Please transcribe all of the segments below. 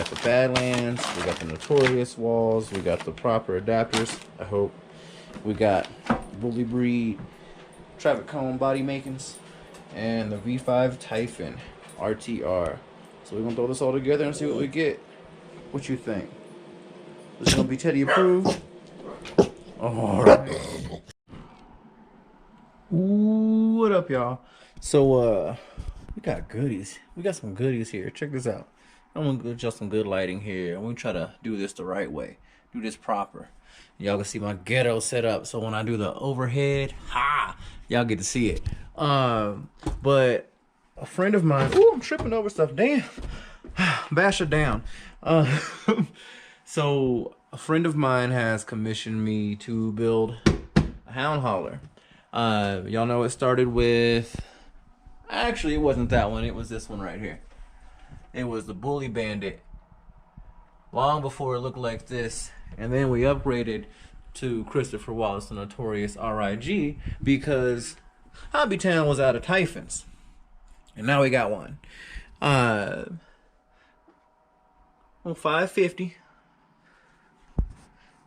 got the Badlands, we got the Notorious walls, we got the proper adapters, I hope. We got BullyBreed Traffic Cone body makings, and the V5 Typhon RTR. So we're gonna throw this all together and see what we get. What you think? This is gonna be Teddy approved? Alright. Ooh, what up, y'all? So we got goodies. We got some goodies here. Check this out. I'm gonna adjust some good lighting here. I'm gonna try to do this the right way. Do this proper. Y'all can see my ghetto set up. So when I do the overhead, y'all get to see it. But a friend of mine, ooh, I'm tripping over stuff. Damn. Bash it down. So a friend of mine has commissioned me to build a Hound hauler. Y'all know it started with, actually it wasn't that one, it was this one right here. It was the Bully Bandit. Long before it looked like this. And then we upgraded to Christopher Wallace, the Notorious RIG, because Hobbytown was out of Typhons. And now we got one. On 550.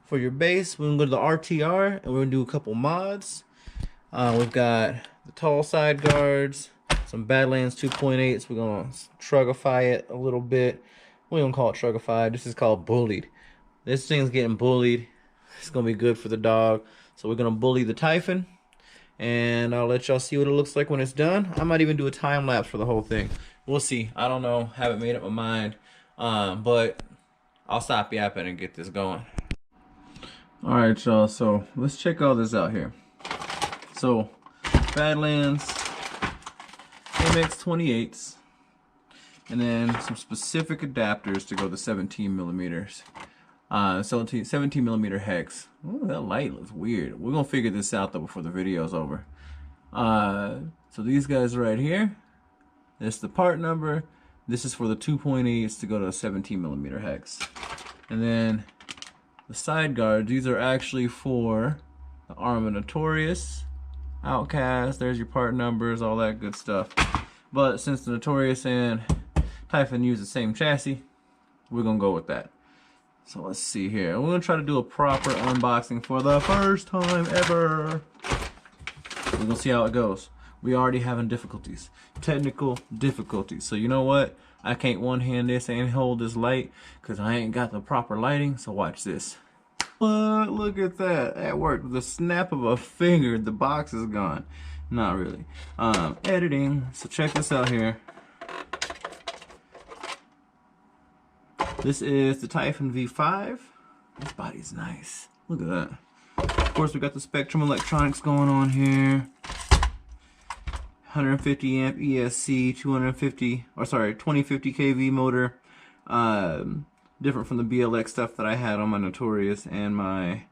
For your base, we're gonna go to the RTR and we're gonna do a couple mods. We've got the tall side guards, some Badlands 2.8s. We're gonna trugify it a little bit. We don't call it trugified. This is called bullied. This thing's getting bullied. It's gonna be good for the dog. So we're gonna bully the Typhon, and I'll let y'all see what it looks like when it's done. I might even do a time lapse for the whole thing. We'll see. I don't know. Haven't made up my mind. But I'll stop yapping and get this going. All right, y'all. So let's check all this out here. So Badlands MX28s, and then some specific adapters to go to 17 millimeters. 17 millimeter hex. Ooh, that light looks weird. We're gonna figure this out though before the video's over. So these guys right here. This is the part number. This is for the 2.8s to go to a 17 millimeter hex. And then the side guards. These are actually for the Arma Notorious, Outcast. There's your part numbers, all that good stuff. But since the Notorious and Typhon use the same chassis, we're gonna go with that. So let's see here. We're gonna try to do a proper unboxing for the first time ever. We're gonna see how it goes. We already having difficulties, technical difficulties. So you know what? I can't one-hand this and hold this light because I ain't got the proper lighting. So watch this. But look at that. That worked. With the snap of a finger, the box is gone. Not really. Editing. So check this out here. This is the Typhon V5. This body's nice. Look at that. Of course, we got the Spectrum electronics going on here. 150 amp ESC, 2050 kV motor. Different from the BLX stuff that I had on my Notorious and my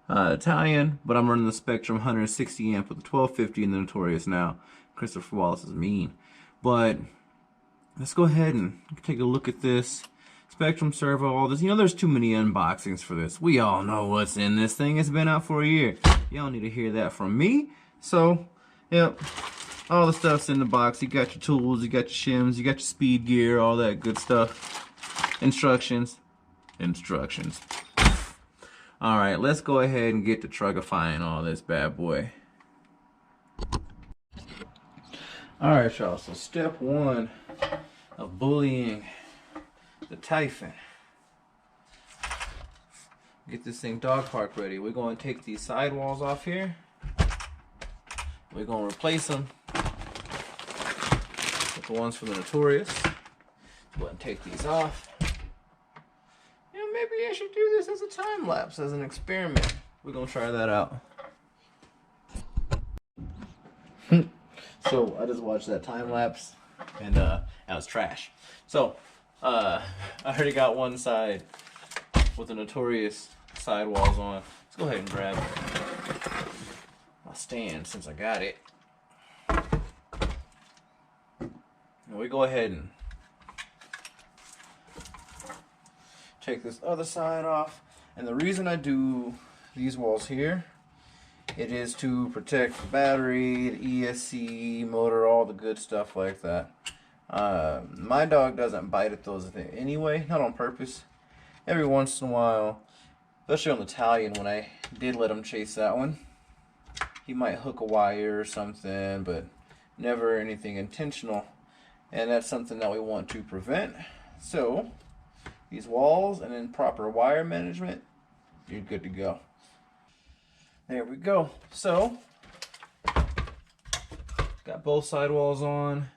Italian, but I'm running the Spectrum 160 amp with the 1250 in the Notorious now. Christopher Wallace is mean. But let's go ahead and take a look at this. Spectrum servo, all this. You know, there's too many unboxings for this. We all know what's in this thing. It's been out for a year. Y'all need to hear that from me. So, yep. All the stuff's in the box. You got your tools, you got your shims, you got your speed gear, all that good stuff. Instructions. Alright, let's go ahead and get to trugifying all this bad boy. Alright, y'all. So step one of bullying the Typhon. Get this thing dog park ready. We're going to take these sidewalls off here. We're going to replace them with the ones from the Notorious. Go ahead and take these off. You know, maybe I should do this as a time lapse, as an experiment. We're going to try that out. So I just watched that time lapse, and that was trash. So I already got one side with the Notorious sidewalls on. Let's go ahead and grab my stand since I got it. And we go ahead and take this other side off. And the reason I do these walls here, it is to protect the battery, the ESC, motor, all the good stuff like that. My dog doesn't bite at those anyway, not on purpose. Every once in a while, especially on the Italian, when I did let him chase that one, he might hook a wire or something, but never anything intentional. And that's something that we want to prevent. So, these walls and then proper wire management, you're good to go. There we go. So, got both sidewalls on.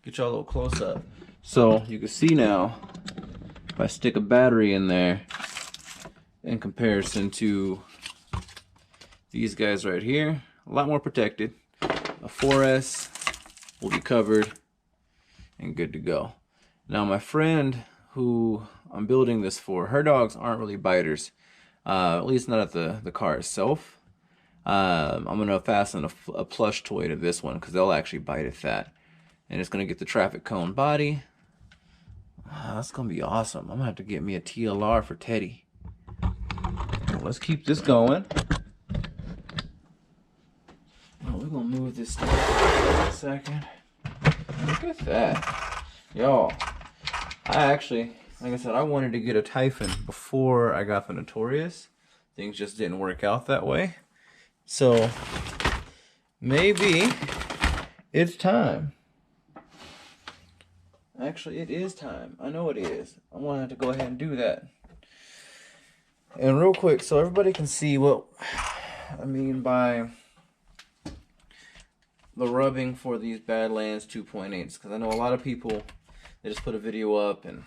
Get y'all a little close up. So, you can see now, if I stick a battery in there, in comparison to these guys right here, a lot more protected. A 4S will be covered and good to go. Now my friend who I'm building this for, her dogs aren't really biters, at least not at the car itself. I'm gonna fasten a plush toy to this one because they'll actually bite at that, and it's gonna get the traffic cone body. That's gonna be awesome. I'm gonna have to get me a TLR for Teddy. Let's keep this going. Oh, we're gonna move this stuff in a second. Look at that. Y'all, I actually, like I said, I wanted to get a Typhon before I got the Notorious. Things just didn't work out that way. So, maybe it's time. Actually, it is time. I know it is. I wanted to go ahead and do that. And real quick, so everybody can see what I mean by the rubbing for these Badlands 2.8s, because I know a lot of people, they just put a video up and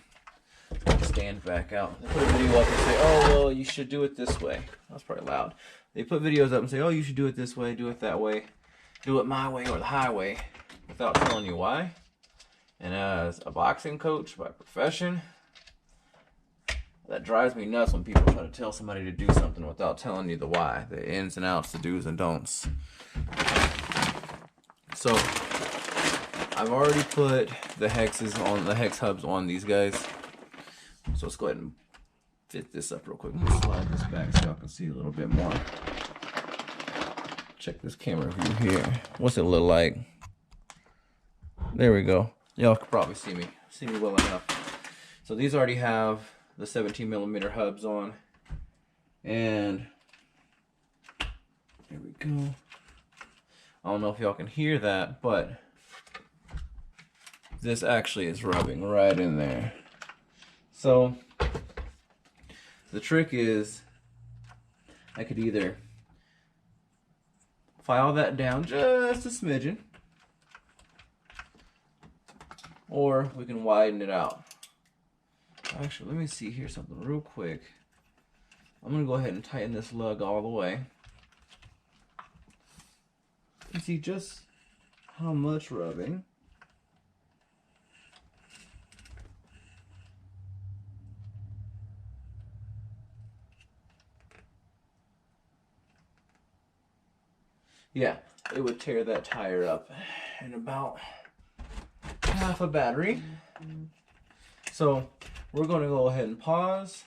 stand back out. They put a video up and say, oh, well, you should do it this way. That's probably loud. They put videos up and say, oh, you should do it this way, do it that way, do it my way or the highway, without telling you why. And as a boxing coach by profession, that drives me nuts when people try to tell somebody to do something without telling you the why, the ins and outs, the do's and don'ts. So, I've already put the hexes on, the hex hubs on these guys. So let's go ahead and fit this up real quick. Let me slide this back so y'all can see a little bit more. Check this camera view here. What's it look like? There we go. Y'all can probably see me well enough. So these already have the 17mm hubs on, and there we go. I don't know if y'all can hear that, but this actually is rubbing right in there. So the trick is I could either file that down just a smidgen, or we can widen it out. Actually, let me see here something real quick. I'm gonna go ahead and tighten this lug all the way. You see just how much rubbing. Yeah, it would tear that tire up in about half a battery. So we're going to go ahead and pause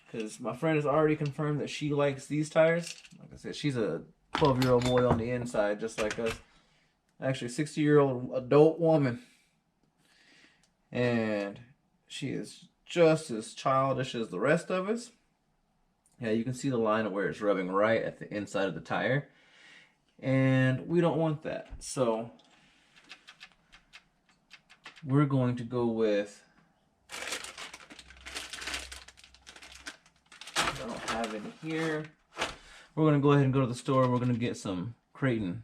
because my friend has already confirmed that she likes these tires. Like I said, she's a 12-year-old boy on the inside, just like us. Actually, a 60-year-old adult woman. And she is just as childish as the rest of us. Yeah, you can see the line of where it's rubbing right at the inside of the tire. And we don't want that. So we're going to go with, I don't have any here. We're going to go ahead and go to the store. We're going to get some Creighton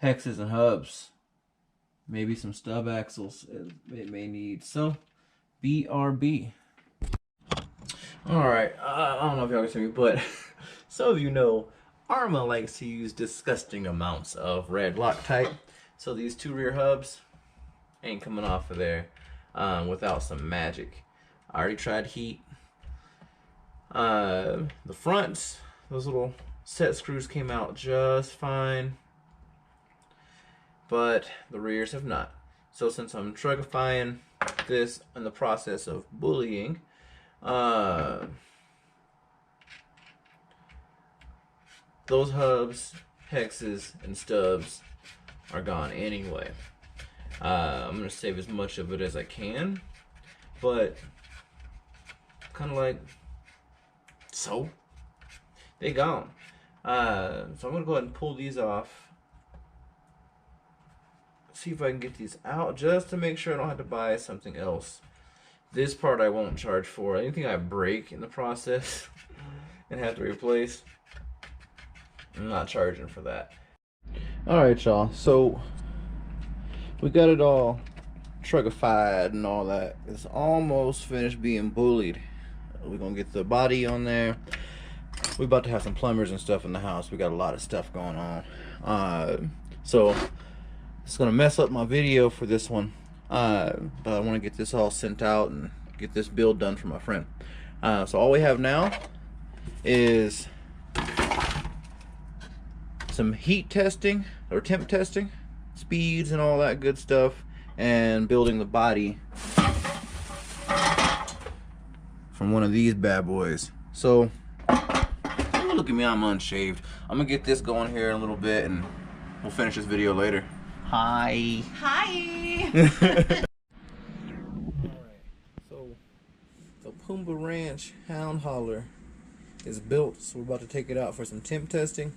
hexes and hubs. Maybe some stub axles it may need. So, BRB. Alright, I don't know if y'all can see me, but some of you know Arma likes to use disgusting amounts of red Loctite. So these two rear hubs ain't coming off of there without some magic. I already tried heat. The fronts, those little set screws came out just fine, but the rears have not. So since I'm trugifying this in the process of bullying, those hubs, hexes, and stubs are gone anyway. I'm gonna save as much of it as I can, but kind of like so they gone. So I'm gonna go ahead and pull these off. See if I can get these out just to make sure I don't have to buy something else. This part I won't charge for. Anything I break in the process and have to replace, I'm not charging for that. Alright, y'all, so we got it all truckified and all that. It's almost finished being bullied. We're gonna get the body on there. We're about to have some plumbers and stuff in the house. We got a lot of stuff going on. So it's gonna mess up my video for this one. But I want to get this all sent out and get this build done for my friend. So all we have now is some heat testing or temp testing, speeds and all that good stuff, and building the body from one of these bad boys. So look at me, I'm unshaved. I'm gonna get this going here in a little bit and we'll finish this video later. Hi. Hi. Alright, so the Pumbaa Ranch Hound Hauler is built, so we're about to take it out for some temp testing.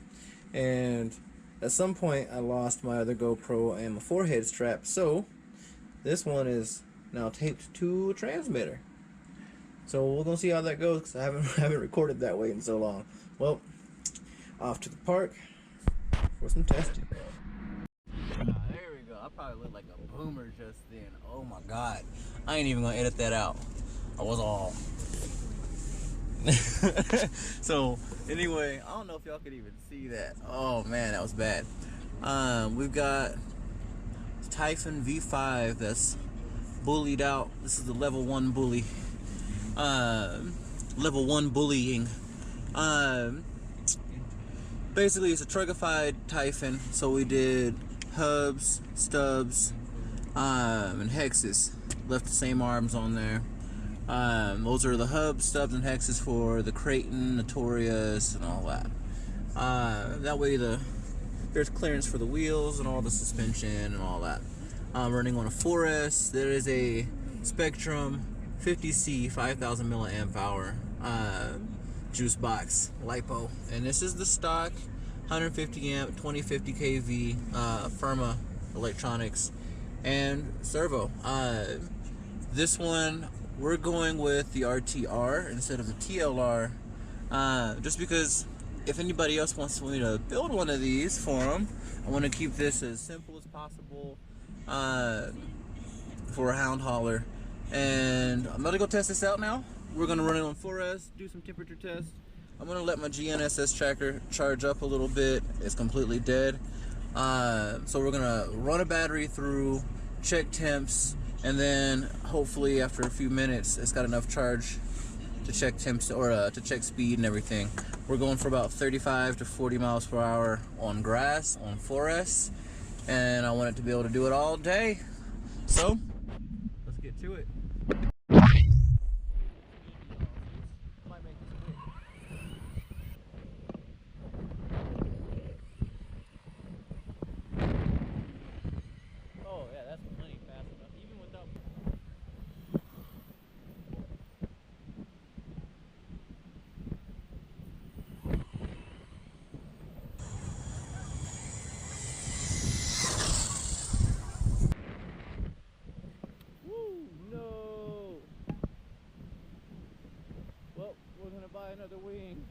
And at some point I lost my other GoPro and my forehead strap, so this one is now taped to a transmitter. So we're gonna see how that goes, because I haven't recorded that way in so long. Well, off to the park for some testing. There we go. I probably look like a boomer just then. Oh my god. I ain't even gonna edit that out. I was all. So anyway, I don't know if y'all could even see that. Oh man, that was bad. We've got Typhon V5 that's bullied out. This is the level 1 bully. Level 1 bullying. Basically it's a truckified Typhon, so we did hubs, stubs, and hexes. Left the same arms on there. Those are the hubs, stubs, and hexes for the Creighton, Notorious, and all that. That way there's clearance for the wheels and all the suspension and all that. Running on a 4S. There is a Spectrum 50C 5000 milliamp hour juice box lipo, and this is the stock 150 amp 2050 kV Firma electronics and servo. This one we're going with the RTR instead of the TLR, just because if anybody else wants me to build one of these for them, I want to keep this as simple as possible for a hound hauler. And I'm gonna go test this out now. We're gonna run it on 4S, do some temperature tests. I'm gonna let my GNSS tracker charge up a little bit. It's completely dead. So we're gonna run a battery through, check temps, and then hopefully after a few minutes it's got enough charge to check temps or to check speed and everything. We're going for about 35 to 40 miles per hour on grass on 4S, and I want it to be able to do it all day. So let's get to it. Oh yeah, that's plenty fast enough, even without. Woo, no. Well, we're gonna buy another wing.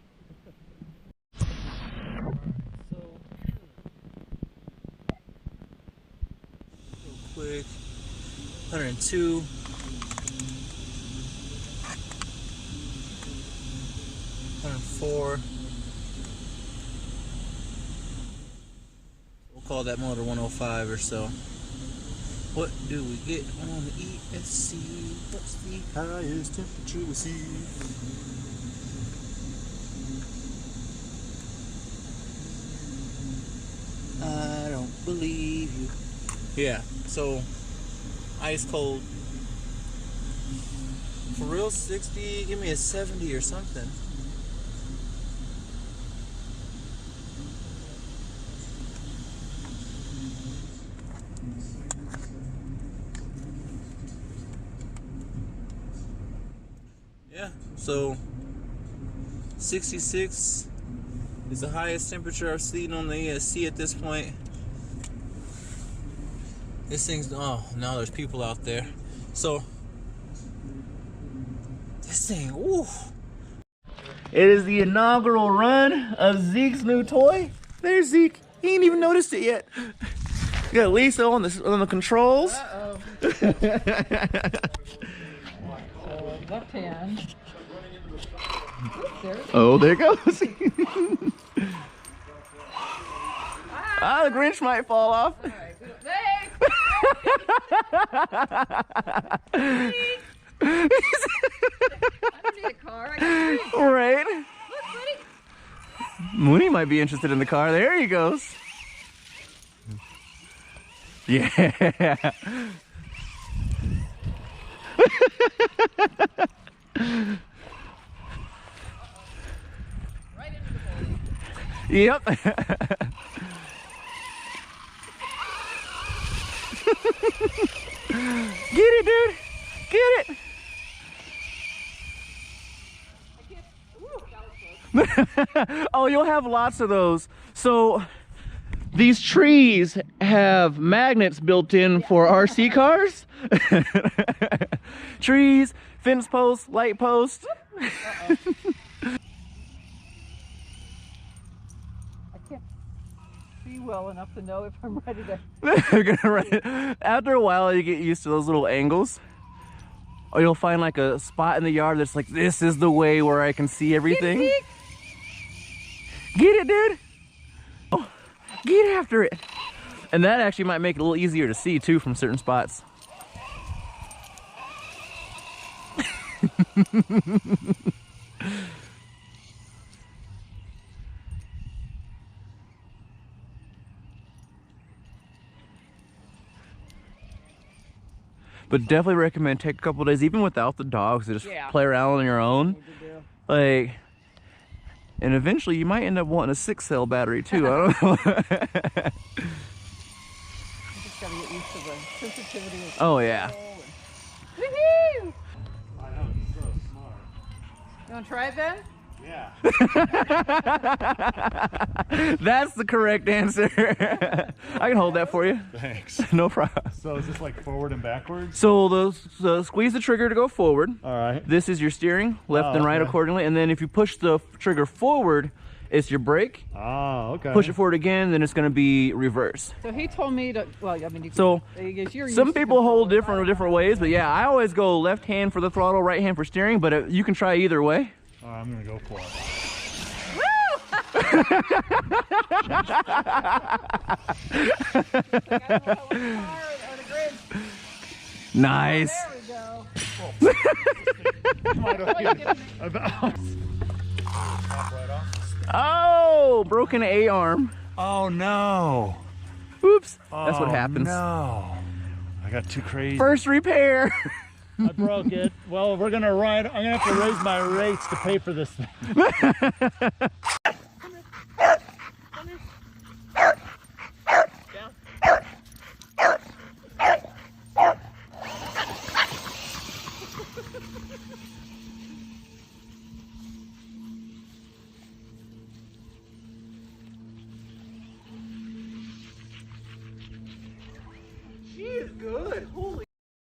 So real quick, 102. 104. We'll call that motor 105 or so. What do we get on the ESC? What's the highest temperature we see? I don't believe you. Yeah, so ice cold. For real, 60, give me a 70 or something. Yeah, so 66 is the highest temperature I've seen on the ESC at this point. This thing's, oh, now there's people out there. So, this thing, ooh. It is the inaugural run of Zeke's new toy. There's Zeke. He ain't even noticed it yet. You got Lisa on the controls. Uh-oh. Left hand. Oops, there it is. Oh, there it goes. Ah, the Grinch might fall off. All right. Hey! Underneath the car. I got a Right. Look, buddy. Mooney might be interested in the car. There he goes. Yeah. Right into the hole. Yep. Get it, dude. Get it. Ooh, that was close. Oh, you'll have lots of those. So these trees have magnets built in for RC cars. Trees, fence posts, light posts. Uh-oh. I can't see well enough to know if I'm ready to. They're gonna run it. After a while, you get used to those little angles. Or you'll find like a spot in the yard that's like, this is the way where I can see everything. Get it, dude. Oh, get after it. And that actually might make it a little easier to see too from certain spots. But definitely recommend take a couple days, even without the dogs, to just play around on your own. Like, and eventually you might end up wanting a 6-cell battery too. I don't know. I just gotta get used to the sensitivity of the Oh yeah. Woohoo! I know, he's so smart. You wanna try it then? Yeah. That's the correct answer. I can hold that for you. Thanks. No problem. So is this like forward and backwards? So squeeze the trigger to go forward. All right. This is your steering, left and right accordingly. And then if you push the trigger forward, it's your brake. Oh, okay. Push it forward again, then it's going to be reverse. So he told me to, well, I mean, So you're some used to people hold control it. different ways, but yeah, I always go left hand for the throttle, right hand for steering, but you can try either way. All right, I'm going to go for it. Nice. There we go. Oh, broken A-arm. Oh no. Oops. That's what happens. No. I got too crazy. First repair. I broke it. Well, we're going to ride. I'm going to have to raise my rates to pay for this thing. She is good. Holy.